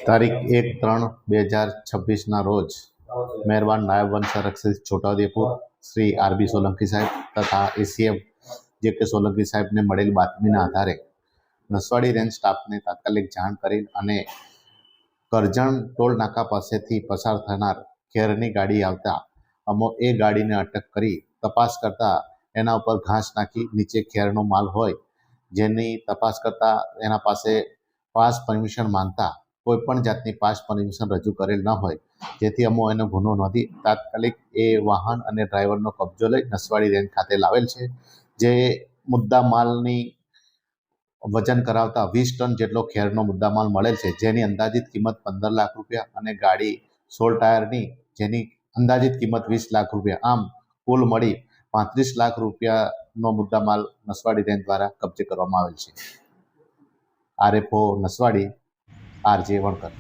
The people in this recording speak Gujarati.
તારીખ 1-3-2026 રોજ મહેરબાન નાયબ વન સંરક્ષક છોટાઉદેપુર શ્રી આરબી સોલંકી સાહેબ તથા એસીએમ જે કે સોલંકી સાહેબને મળેલ બાતમીના આધારે નસવાડી રેન્જ સ્ટાફને તાત્કાલિક જાણ કરી અને કરજણ ટોલ નાકા પાસેથી પસાર થનાર ખેરની ગાડી આવતા એ ગાડીને અટક કરી તપાસ કરતા એના ઉપર ઘાસ નાખી નીચે ખેરનો માલ હોય જેની તપાસ કરતા એના પાસે પાસ પરમિશન માંગતા કોઈ પણ જાતની પાસ પરમિશન રજૂ કરેલ ન હોય, જેથી એનો ગુનો નોંધી તાત્કાલિક એ વાહન અને ડ્રાઈવરનો કબજો લઈ નસવાડી રેન્જ ખાતે લાવેલ છે. જે મુદ્દા માલની વજન કરાવતા 20 ટન જેટલો ખેરનો મુદ્દામાલ મળેલ છે, જેની અંદાજિત કિંમત 15 લાખ રૂપિયા અને ગાડી 16 ટાયરની જેની અંદાજિત કિંમત 20 લાખ રૂપિયા, આમ કુલ મળી 35 લાખ રૂપિયાનો મુદ્દામાલ નસવાડી રેન્જ દ્વારા કબજે કરવામાં આવેલ છે. આરએફઓ નસવાડી, આરજે વણકર.